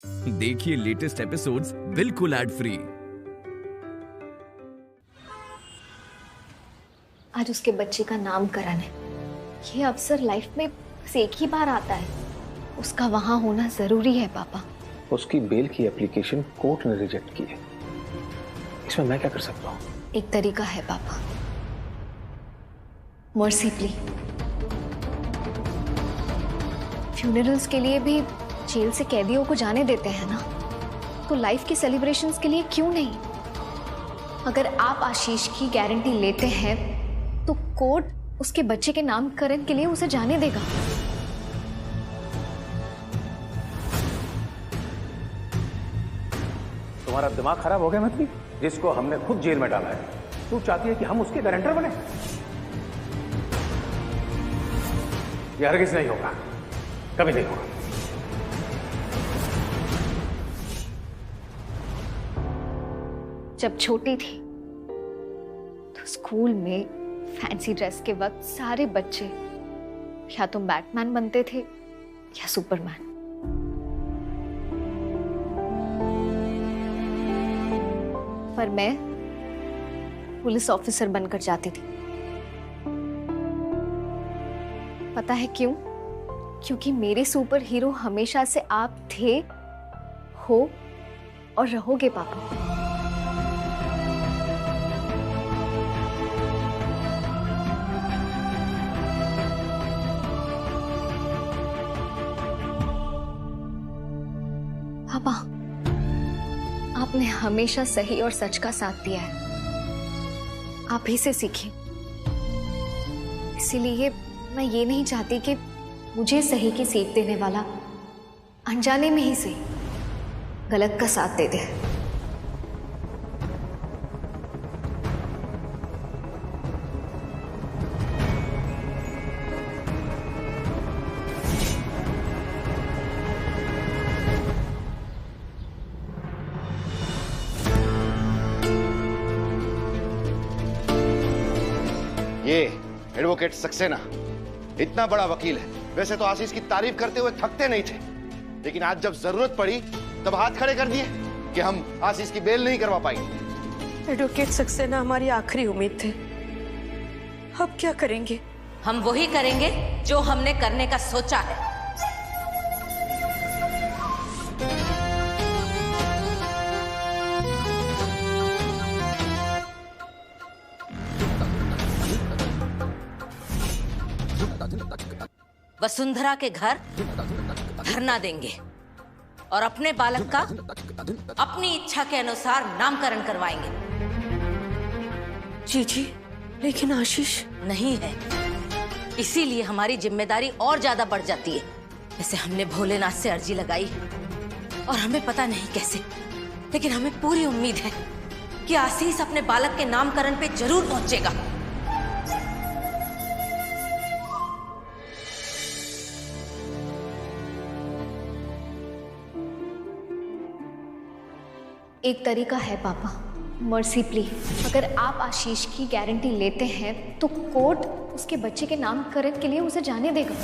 देखिए latest episodes बिल्कुल ad free. आज उसके बच्चे का नामकरण है। ये अवसर लाइफ में बस एक ही बार आता है। उसका वहां होना जरूरी है पापा। उसकी बेल की एप्लीकेशन कोर्ट ने रिजेक्ट की है। इसमें मैं क्या कर सकता हूँ? एक तरीका है पापा, मर्सी प्ली। फ्यूनरल्स के लिए भी जेल से कैदियों को जाने देते हैं ना, तो लाइफ के सेलिब्रेशंस के लिए क्यों नहीं? अगर आप आशीष की गारंटी लेते हैं तो कोर्ट उसके बच्चे के नामकरण के लिए उसे जाने देगा। तुम्हारा दिमाग खराब हो गया मैथिली? जिसको हमने खुद जेल में डाला है, तू चाहती है कि हम उसके गारंटर बने? ये हरगिज़ नहीं होगा, कभी नहीं होगा। जब छोटी थी तो स्कूल में फैंसी ड्रेस के वक्त सारे बच्चे या तो बैटमैन बनते थे या सुपरमैन। पर मैं पुलिस ऑफिसर बनकर जाती थी। पता है क्यों? क्योंकि मेरे सुपर हीरो हमेशा से आप थे, हो और रहोगे पापा। पापा, आपने हमेशा सही और सच का साथ दिया है। आप ही से सीखिए। इसीलिए मैं ये नहीं चाहती कि मुझे सही की सीख देने वाला अनजाने में ही सही गलत का साथ दे दे। ये एडवोकेट सक्सेना इतना बड़ा वकील है। वैसे तो आशीष की तारीफ करते हुए थकते नहीं थे, लेकिन आज जब जरूरत पड़ी तब हाथ खड़े कर दिए कि हम आशीष की बेल नहीं करवा पाएंगे। एडवोकेट सक्सेना हमारी आखिरी उम्मीद थे। अब क्या करेंगे? हम वही करेंगे जो हमने करने का सोचा है। वसुंधरा के घर धरना देंगे और अपने बालक का अपनी इच्छा के अनुसार नामकरण करवाएंगे। जी, लेकिन आशीष नहीं है, इसीलिए हमारी जिम्मेदारी और ज्यादा बढ़ जाती है। जैसे हमने भोलेनाथ से अर्जी लगाई और हमें पता नहीं कैसे, लेकिन हमें पूरी उम्मीद है कि आशीष अपने बालक के नामकरण पे जरूर पहुंचेगा। एक तरीका है पापा, मर्सी प्ली। अगर आप आशीष की गारंटी लेते हैं तो कोर्ट उसके बच्चे के नामकरण के लिए उसे जाने देगा।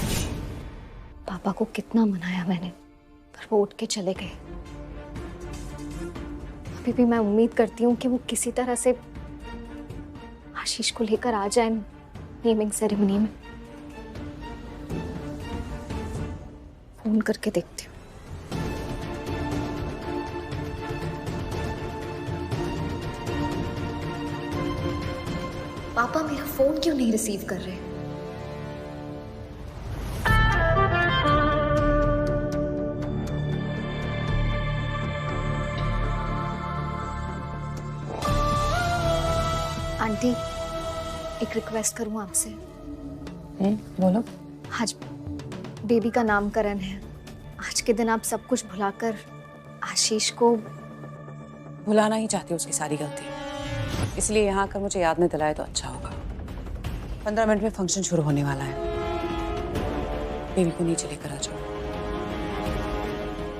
पापा को कितना मनाया मैंने, पर वो उठ के चले गए। अभी भी मैं उम्मीद करती हूँ कि वो किसी तरह से आशीष को लेकर आ जाए नेमिंग सेरेमनी में। फोन करके देखती हूँ। पापा मेरा फोन क्यों नहीं रिसीव कर रहे? आंटी, एक रिक्वेस्ट करूं आपसे? बोलो। आज बेबी का नामकरण है। आज के दिन आप सब कुछ भुलाकर आशीष को भुलाना ही चाहती हूँ उसकी सारी गलती, इसलिए यहाँ आकर मुझे याद नहीं दिलाए तो अच्छा होगा। 15 मिनट में फंक्शन शुरू होने वाला है। बेबी को नीचे लेकर आ जाओ,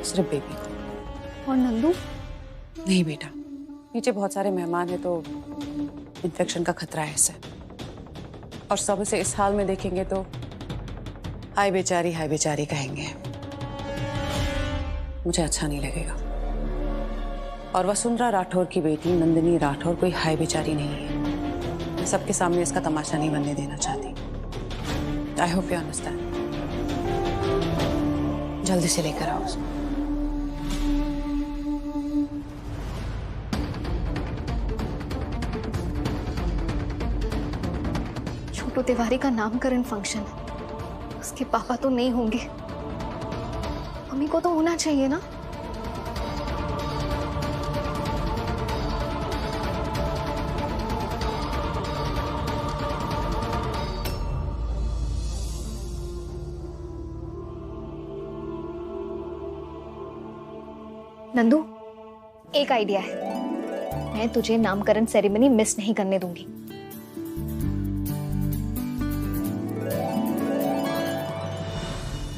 सिर्फ बेबी को। और नंदू? नहीं बेटा, नीचे बहुत सारे मेहमान हैं तो इन्फेक्शन का खतरा है इसे। और सब इसे इस हाल में देखेंगे तो हाय बेचारी कहेंगे। मुझे अच्छा नहीं लगेगा। और वसुंधरा राठौर की बेटी नंदिनी राठौर कोई हाय बेचारी नहीं है। मैं सबके सामने इसका तमाशा नहीं बनने देना चाहती। I hope you understand. जल्दी से लेकर आओ उसको। छोटू तिवारी का नामकरण फंक्शन है, उसके पापा तो नहीं होंगे, मम्मी को तो होना चाहिए ना। नंदू, एक आइडिया है, मैं तुझे नामकरण सेरेमनी मिस नहीं करने दूंगी।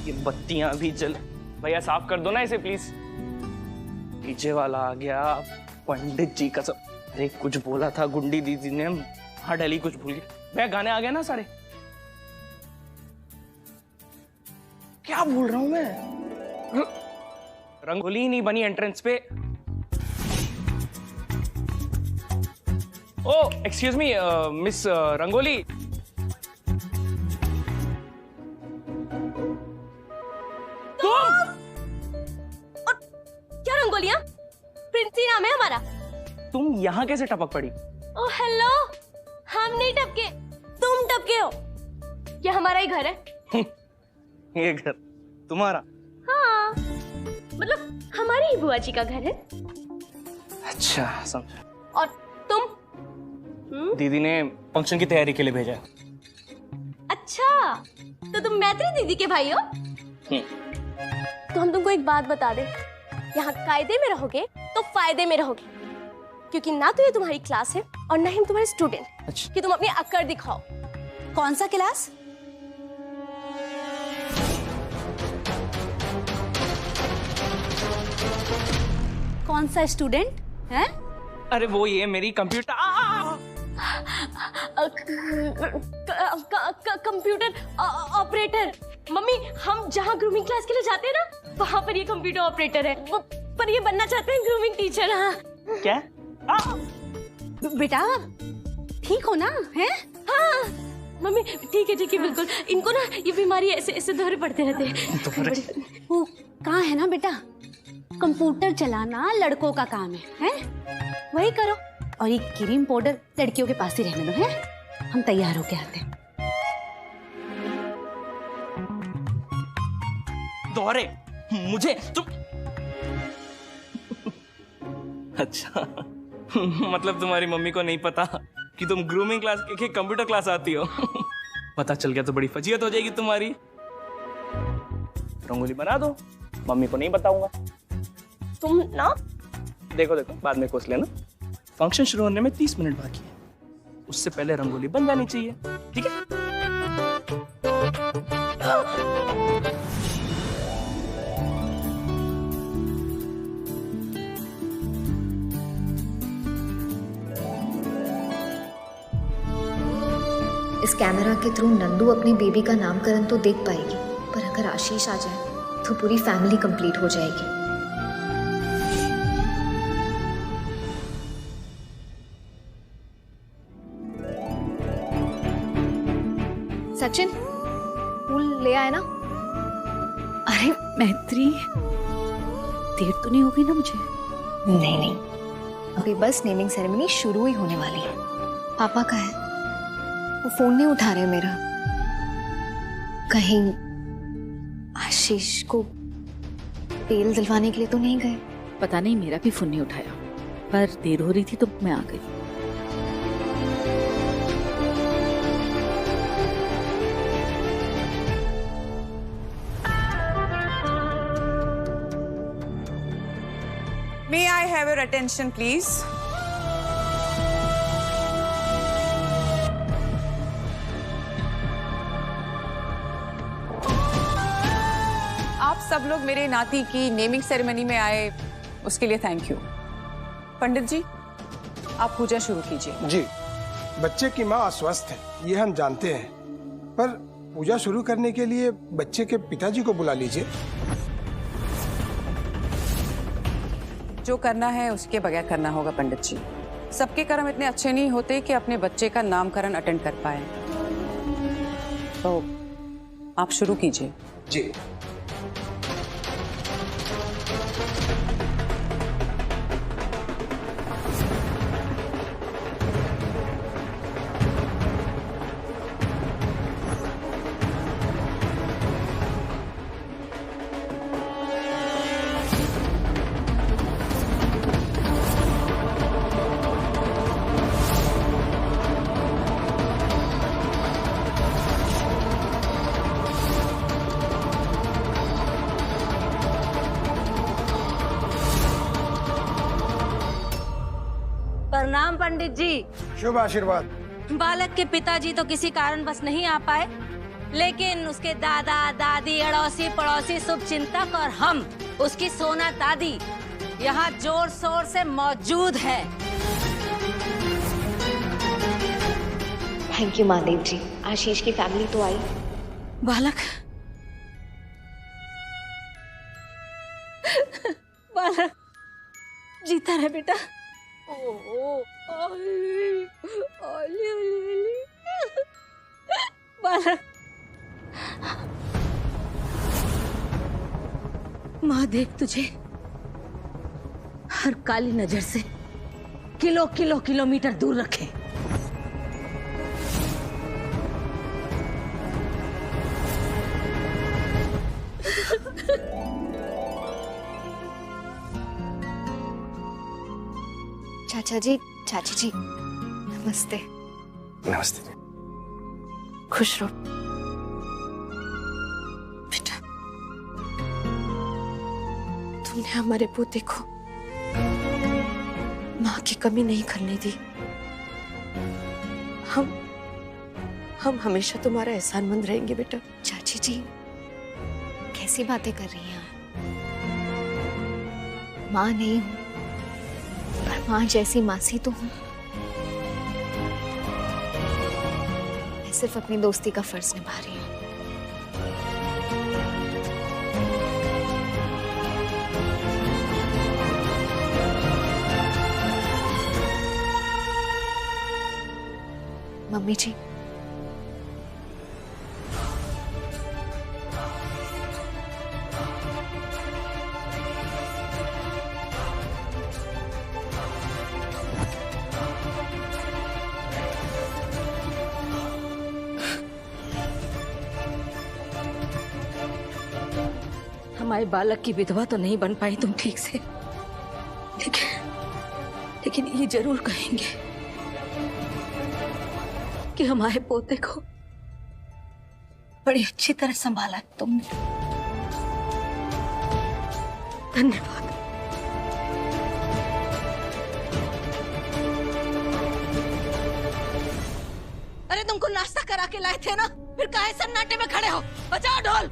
ये बत्तियां भी जल, भैया साफ कर दो ना इसे प्लीज। पीछे वाला आ गया, पंडित जी का सब। अरे कुछ बोला था गुंडी दीदी ने, हाँ डली कुछ भूल गया। भैया गाने आ गए ना सारे। क्या बोल रहा हूं मैं? रंगोली ही नहीं बनी एंट्रेंस पे। ओ एक्सक्यूज मी मिस रंगोली। क्या रंगोलियां? प्रिंसी नाम है हमारा। तुम यहाँ कैसे टपक पड़ी? ओ हेलो, हम नहीं टपके, तुम टपके हो। क्या हमारा ही घर है? ये घर तुम्हारा? हाँ, मतलब हमारी ही बुआ जी का घर है। अच्छा समझा। और तुम? दीदी ने फंक्शन की तैयारी के लिए भेजा। अच्छा, तो तुम मैत्री दीदी के भाई हो? तो हम तुमको एक बात बता दें, यहाँ कायदे में रहोगे तो फायदे में रहोगे, क्योंकि ना तो ये तुम्हारी क्लास है और ना ही हम तुम्हारे स्टूडेंट। अच्छा। कि तुम अपनी अक्कड़ दिखाओ। कौन सा क्लास? कौन सा स्टूडेंट है? अरे वो ये मेरी कंप्यूटर कंप्यूटर ऑपरेटर। मम्मी, हम जहाँ ग्रूमिंग क्लास के लिए जाते हैं ना, वहाँ पर ये कंप्यूटर ऑपरेटर है। वो पर ये बनना चाहते हैं ग्रूमिंग टीचर। हाँ क्या? बेटा ठीक हो ना? है? हाँ मम्मी ठीक है बिल्कुल। इनको ना ये बीमारी ऐसे ऐसे दौरे पड़ते रहते हैं। वो कहाँ है ना बेटा, कंप्यूटर चलाना लड़कों का काम है? वही करो। और ये क्रीम पाउडर लड़कियों के पास ही रहने दो। है, हम तैयार होके आते हैं। दौरे मुझे तुम अच्छा मतलब तुम्हारी मम्मी को नहीं पता कि तुम ग्रूमिंग क्लास के कंप्यूटर क्लास आती हो? पता चल गया तो बड़ी फजीयत हो जाएगी तुम्हारी। रंगोली बना दो, मम्मी को नहीं बताऊंगा। तुम ना देखो बाद में कोस लेना। फंक्शन शुरू होने में 30 मिनट बाकी है, उससे पहले रंगोली बन जानी चाहिए। ठीक है? इस कैमरा के थ्रू नंदू अपनी बेबी का नामकरण तो देख पाएगी, पर अगर आशीष आ जाए तो पूरी फैमिली कंप्लीट हो जाएगी। सचिन, फूल ले आए ना? अरे मैत्री, देर तो नहीं होगी ना मुझे? नहीं, अभी बस नेमिंग सेरेमनी शुरू ही होने वाली है। पापा का है, वो फोन नहीं उठा रहे मेरा। कहीं आशीष को तेल दिलवाने के लिए तो नहीं गए? पता नहीं, मेरा भी फोन नहीं उठाया, पर देर हो रही थी तो मैं आ गई। May I have your attention, please? आप सब लोग मेरे नाती की नेमिंग सेरेमनी में आए, उसके लिए थैंक यू। पंडित जी, आप पूजा शुरू कीजिए। जी, बच्चे की माँ अस्वस्थ है, ये हम जानते हैं, पर पूजा शुरू करने के लिए बच्चे के पिताजी को बुला लीजिए। जो करना है उसके बगैर करना होगा पंडित जी। सबके कर्म इतने अच्छे नहीं होते कि अपने बच्चे का नामकरण अटेंड कर पाए। तो आप शुरू कीजिए। जी। प्रणाम पंडित जी। शुभ आशीर्वाद। बालक के पिताजी तो किसी कारणवश नहीं आ पाए, लेकिन उसके दादा दादी अड़ोसी पड़ोसी शुभ चिंतक और हम उसकी सोना दादी यहाँ जोर शोर से मौजूद है। थैंक यू महादेव जी, आशीष की फैमिली तो आई। बालक बालक जीता रहे बेटा। बालक महादेव तुझे हर काली नजर से किलोमीटर दूर रखे। चाचा जी, चाची जी, नमस्ते। नमस्ते। खुश रहो बेटा। तुमने हमारे पोते को माँ की कमी नहीं करने दी। हम हमेशा तुम्हारा एहसानमंद रहेंगे बेटा। चाची जी कैसी बातें कर रही हैं आप? माँ नहीं हूँ, पर माँ जैसी मासी तो हूँ। मैं सिर्फ अपनी दोस्ती का फर्ज निभा रही हूँ। मम्मी जी, हमारे बालक की विधवा तो नहीं बन पाई तुम ठीक से, लेकिन ये जरूर कहेंगे कि हमारे पोते को बड़ी अच्छी तरह संभाला तुमने। धन्यवाद। अरे तुमको नाश्ता करा के लाए थे ना, फिर काहे सन्नाटे में खड़े हो? बजाओ ढोल।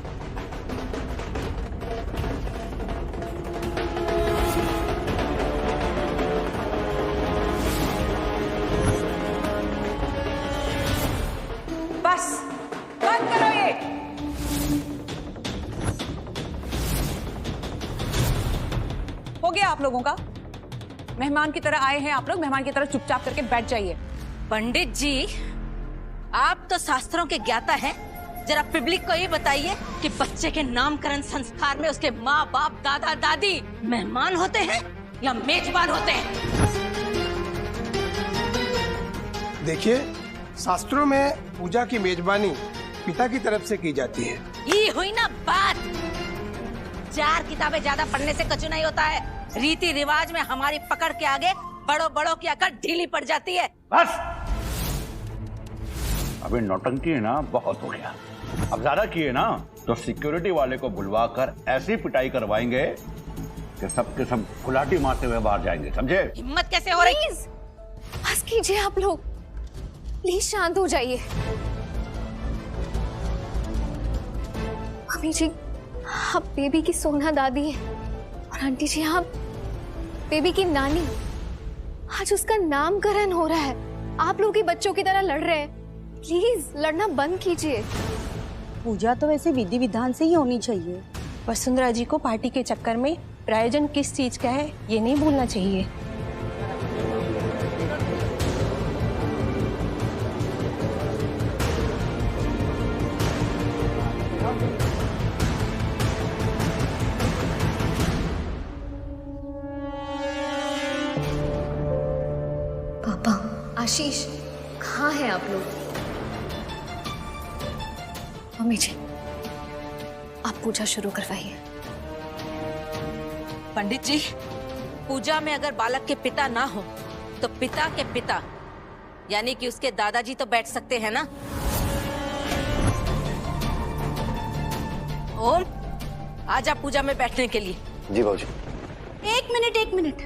बस बंद करो ये। हो गया आप लोगों का। मेहमान की तरह आए हैं आप लोग, मेहमान की तरह चुपचाप करके बैठ जाइए। पंडित जी, आप तो शास्त्रों के ज्ञाता हैं। जरा पब्लिक को ये बताइए कि बच्चे के नामकरण संस्कार में उसके माँ बाप दादा दादी मेहमान होते हैं या मेजबान होते हैं? देखिए, शास्त्रों में पूजा की मेजबानी पिता की तरफ से की जाती है। ये हुई ना बात। 4 किताबें ज्यादा पढ़ने से कछु नहीं होता है। रीति रिवाज में हमारी पकड़ के आगे बड़ों की अकड़ ढीली पड़ जाती है। बस अभी नौटंकी है ना, बहुत हो गया। अब ज्यादा किए ना तो सिक्योरिटी वाले को बुलवाकर ऐसी पिटाई करवाएंगे कि सबके सब गुलाटी मारते हुए बाहर जाएंगे, समझे? हिम्मत कैसे हो रही? बस कीजिए आप लोग, प्लीज शांत हो जाइए। मम्मी जी, आप बेबी की सोना दादी है, और आंटी जी आप बेबी की नानी। आज उसका नामकरण हो रहा है, आप लोग ही बच्चों की तरह लड़ रहे हैं। प्लीज लड़ना बंद कीजिए। पूजा तो वैसे विधि विधान से ही होनी चाहिए। वसुंधरा जी को पार्टी के चक्कर में प्रायोजन किस चीज का है ये नहीं भूलना चाहिए। पापा, आशीष, कहाँ हैं आप लोग? मम्मी जी, आप पूजा शुरू करवाइए। पंडित जी, पूजा में अगर बालक के पिता ना हो तो पिता के पिता यानी कि उसके दादाजी तो बैठ सकते हैं ना? ओम, आजा पूजा में बैठने के लिए। जी बाबूजी। एक मिनट।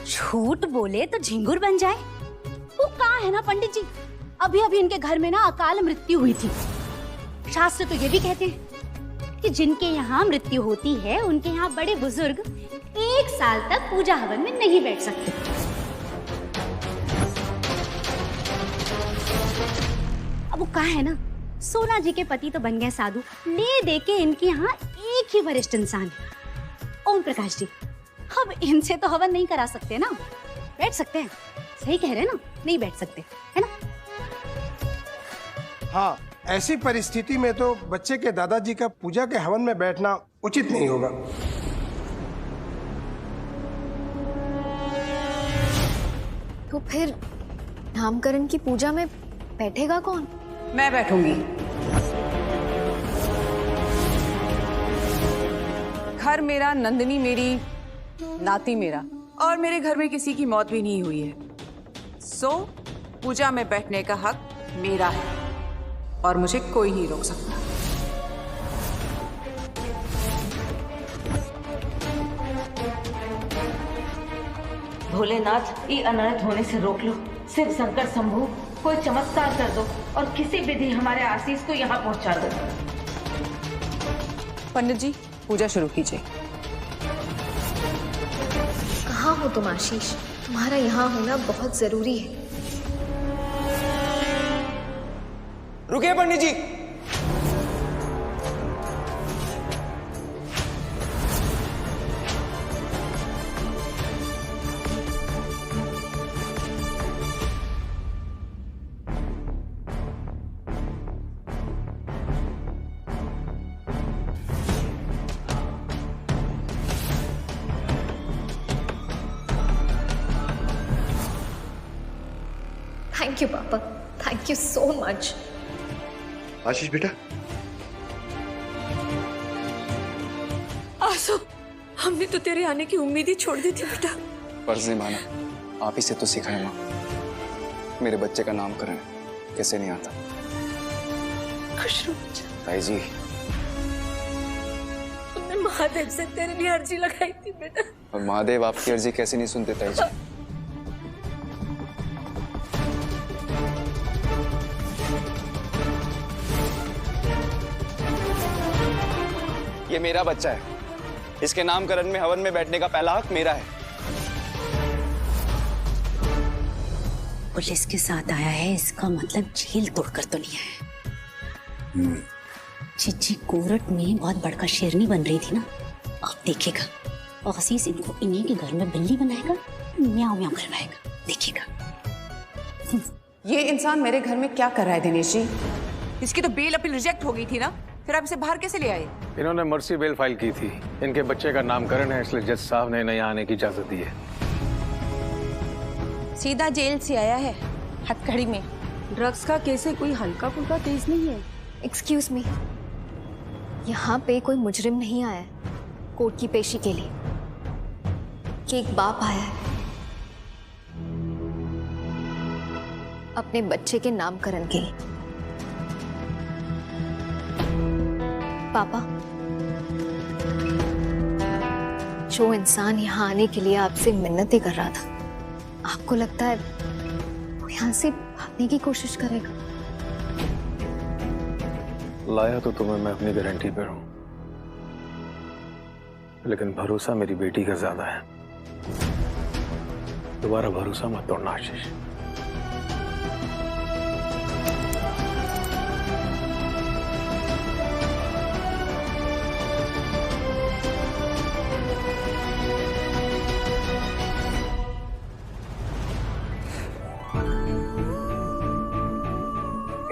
झूठ बोले तो झिंगुर बन जाए। वो कहाँ है ना पंडित जी, अभी अभी इनके घर में ना अकाल मृत्यु हुई थी। शास्त्र तो ये भी कहते हैं कि जिनके यहाँ मृत्यु होती है उनके यहाँ बड़े बुजुर्ग 1 साल तक पूजा हवन में नहीं बैठ सकते। अब वो कहा है ना, सोना जी के पति तो बन गए साधु, ले दे के इनके यहाँ एक ही वरिष्ठ इंसान है, ओम प्रकाश जी। अब इनसे तो हवन नहीं करा सकते ना, बैठ सकते हैं। सही कह रहे हैं ना, नहीं बैठ सकते, है ना? हाँ, ऐसी परिस्थिति में तो बच्चे के दादाजी का पूजा के हवन में बैठना उचित नहीं होगा। तो फिर नामकरण की पूजा में बैठेगा कौन? मैं बैठूंगी। घर मेरा, नंदिनी मेरी, नाती मेरा, और मेरे घर में किसी की मौत भी नहीं हुई है। सो पूजा में बैठने का हक मेरा है और मुझे कोई नहीं रोक सकता। भोलेनाथ, ये अनर्थ होने से रोक लो। शिव शंकर शंभू, कोई चमत्कार कर दो और किसी विधि हमारे आशीष को यहाँ पहुँचा दो। पंडित जी, पूजा शुरू कीजिए। कहाँ हो तुम आशीष? तुम्हारा यहाँ होना बहुत जरूरी है। रुकिए पंडित जी। थैंक यू पापा, थैंक यू सो मच। आशीष बेटा, आसू, हमने तो तेरे आने की उम्मीद ही छोड़ दी थी बेटा। फर्ज निभाना आप ही से तो सीखा है माँ। मेरे बच्चे का नामकरण कैसे नहीं आता? खुश रहो ताई जी। तुमने महादेव से तेरे लिए अर्जी लगाई थी बेटा। और महादेव आपकी अर्जी कैसे नहीं सुनते ताई जी? ये मेरा बच्चा है, इसके नामकरण में हवन में बैठने का पहला हक मेरा है। पुलिस के साथ आया है, इसका मतलब जेल तोड़कर तो नहीं आया। चिच्ची कोरट में बहुत बड़का शेरनी बन रही थी ना, आप देखिएगा आशीष इनको इन्हीं के घर में बिल्ली बनाएगा, म्याऊं म्याऊं करवाएगा, देखिएगा। ये इंसान मेरे घर में क्या कर रहा है दिनेश जी? इसकी तो बेल अपील रिजेक्ट हो गई थी ना, फिर आप इसे बाहर कैसे ले आए? इन्होंने मर्सी बेल फाइल की थी। इनके बच्चे का नामकरण है, इसलिए जज साहब ने इन्हें यहाँ आने की इजाजत दी है। सीधा जेल से आया है, हथकड़ी में। ड्रग्स का केस है, कोई हल्का फुल्का केस नहीं है। एक्सक्यूज मी, यहाँ पे कोई मुजरिम नहीं आया है कोर्ट की पेशी के लिए, कि एक बाप आया है अपने बच्चे के नामकरण के लिए। पापा, जो इंसान यहाँ आने के लिए आपसे मिन्नतें कर रहा था, आपको लगता है वो यहाँ से भागने की कोशिश करेगा? लाया तो तुम्हें मैं अपनी गारंटी पर हूं, लेकिन भरोसा मेरी बेटी का ज्यादा है। दोबारा भरोसा मत तोड़ना आशीष।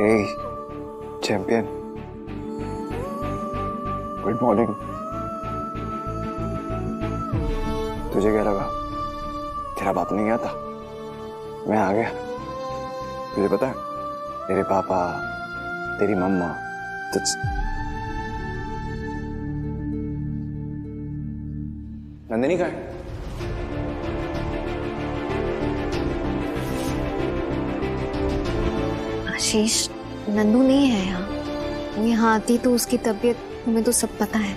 ए चैंपियन, गुड मॉर्निंग। तुझे क्या लगा तेरा बाप नहीं गया था? मैं आ गया। तुझे पता है तेरे पापा, तेरी मम्मा तुझ नंदिनी कहाँ है? आशीष, नंदू नहीं है यहाँ। वो यहाँ आती तो उसकी तबीयत तुम्हें तो सब पता है,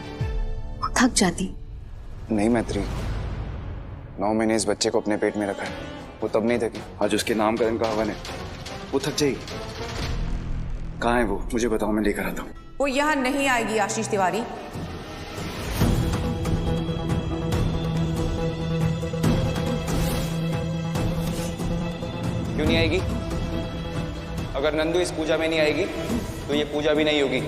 वो थक जाती। नहीं मैत्री, 9 महीने इस बच्चे को अपने पेट में रखा है, वो तब नहीं थकी। आज उसके नामकरण का हवन है, वो थक जाएगी। कहाँ है वो? मुझे बताओ, मैं लेकर आता हूँ। वो यहाँ नहीं आएगी आशीष तिवारी। क्यों नहीं आएगी? अगर नंदू इस पूजा में नहीं आएगी तो ये पूजा भी नहीं होगी।